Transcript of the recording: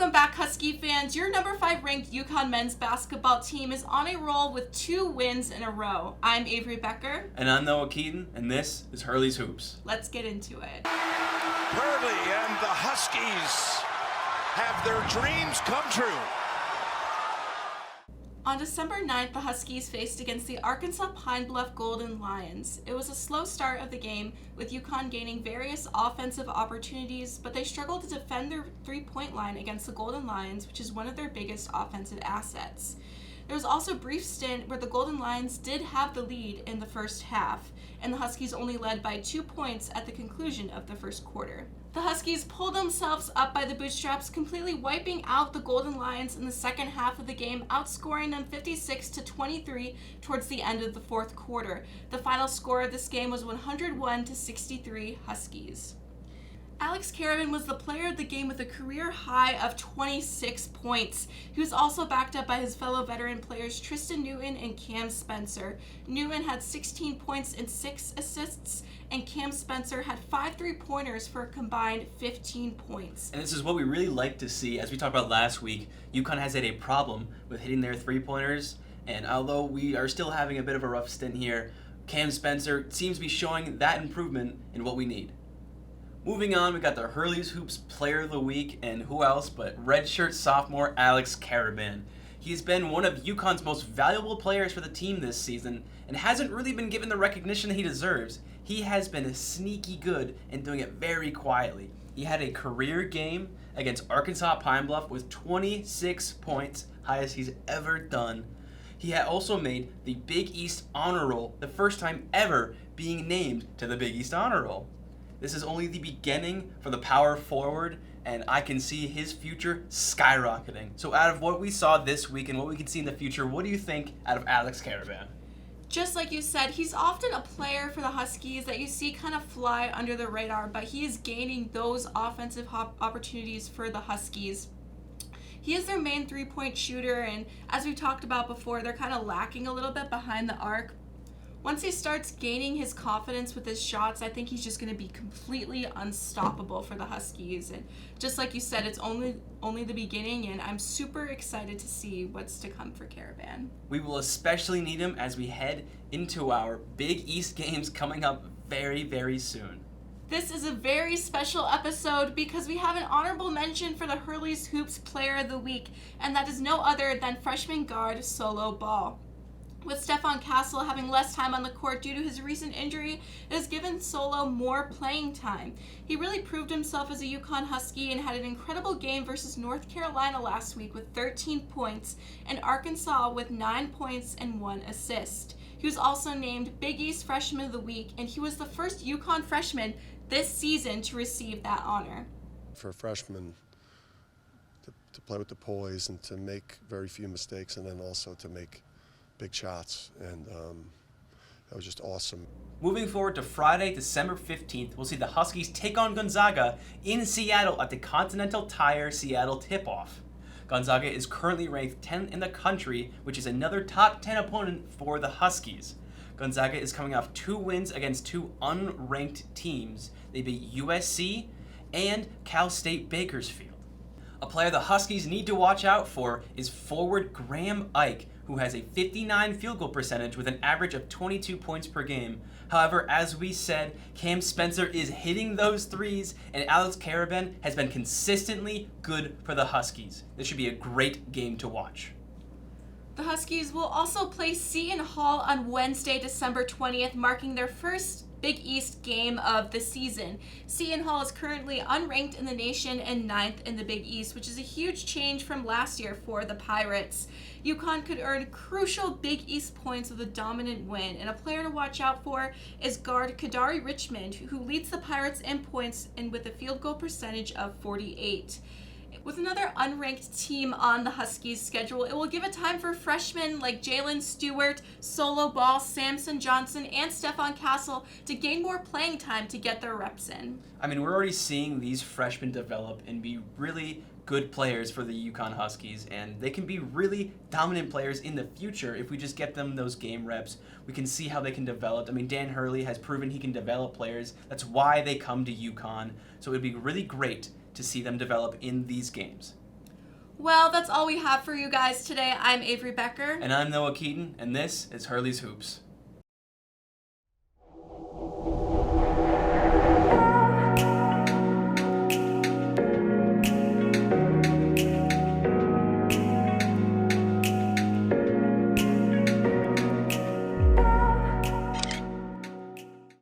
Welcome back, Husky fans. Your number 5 ranked UConn men's basketball team is on a roll with 2 wins in a row. I'm Avery Becker. And I'm Keaten, and this is Hurley's Hoops. Let's get into it. Hurley and the Huskies have their dreams come true. On December 9th, the Huskies faced against the Arkansas Pine Bluff Golden Lions. It was a slow start of the game, with UConn gaining various offensive opportunities, but they struggled to defend their three-point line against the Golden Lions, which is one of their biggest offensive assets. There was also a brief stint where the Golden Lions did have the lead in the first half, and the Huskies only led by 2 points at the conclusion of the first quarter. The Huskies pulled themselves up by the bootstraps, completely wiping out the Golden Lions in the second half of the game, outscoring them 56-23 towards the end of the fourth quarter. The final score of this game was 101-63 Huskies. Alex Caravan was the player of the game with a career high of 26 points. He was also backed up by his fellow veteran players Tristan Newton and Cam Spencer. Newton had 16 points and 6 assists, and Cam Spencer had 5 3-pointers for a combined 15 points. And this is what we really like to see. As we talked about last week, UConn has had a problem with hitting their 3-pointers, and although we are still having a bit of a rough stint here, Cam Spencer seems to be showing that improvement in what we need. Moving on, we got the Hurley's Hoops Player of the Week, and who else but redshirt sophomore Alex Caravan. He's been one of UConn's most valuable players for the team this season and hasn't really been given the recognition that he deserves. He has been sneaky good and doing it very quietly. He had a career game against Arkansas Pine Bluff with 26 points, highest he's ever done. He had also made the Big East Honor Roll, the first time ever being named to the Big East Honor Roll. This is only the beginning for the power forward, and I can see his future skyrocketing. So out of what we saw this week and what we can see in the future, what do you think out of Alex Caravan? Just like you said, he's often a player for the Huskies that you see kind of fly under the radar, but he is gaining those offensive opportunities for the Huskies. He is their main 3-point shooter, and as we talked about before, they're kind of lacking a little bit behind the arc. Once he starts gaining his confidence with his shots, I think he's just going to be completely unstoppable for the Huskies. And just like you said, it's only the beginning, and I'm super excited to see what's to come for Caravan. We will especially need him as we head into our Big East games coming up very, very soon. This is a very special episode because we have an honorable mention for the Hurley's Hoops Player of the Week, and that is no other than freshman guard Solo Ball. With Stephon Castle having less time on the court due to his recent injury, it has given Solo more playing time. He really proved himself as a UConn Husky and had an incredible game versus North Carolina last week with 13 points and Arkansas with 9 points and 1 assist. He was also named Big East Freshman of the Week, and he was the first UConn freshman this season to receive that honor. For a freshman to play with the poise and to make very few mistakes, and then also to make big shots, and that was just awesome. Moving forward to Friday, December 15th, we'll see the Huskies take on Gonzaga in Seattle at the Continental Tire Seattle tip-off. Gonzaga is currently ranked 10th in the country, which is another top 10 opponent for the Huskies. Gonzaga is coming off 2 wins against 2 unranked teams. They beat USC and Cal State Bakersfield. A player the Huskies need to watch out for is forward Graham Ike, who has a 59 field goal percentage with an average of 22 points per game. However, as we said, Cam Spencer is hitting those threes, and Alex Caravan has been consistently good for the Huskies. This should be a great game to watch. The Huskies will also play Seton Hall on Wednesday, December 20th, marking their first Big East game of the season. Seton Hall is currently unranked in the nation and 9th in the Big East, which is a huge change from last year for the Pirates. UConn could earn crucial Big East points with a dominant win, and a player to watch out for is guard Kadari Richmond, who leads the Pirates in points and with a field goal percentage of 48. With another unranked team on the Huskies' schedule, it will give it time for freshmen like Jalen Stewart, Solo Ball, Samson Johnson, and Stephon Castle to gain more playing time to get their reps in. I mean, we're already seeing these freshmen develop and be really good players for the UConn Huskies, and they can be really dominant players in the future if we just get them those game reps. We can see how they can develop. I mean, Dan Hurley has proven he can develop players. That's why they come to UConn. So it would be really great to see them develop in these games. Well, that's all we have for you guys today. I'm Avery Becker. And I'm Noah Keaten, and this is Hurley's Hoops.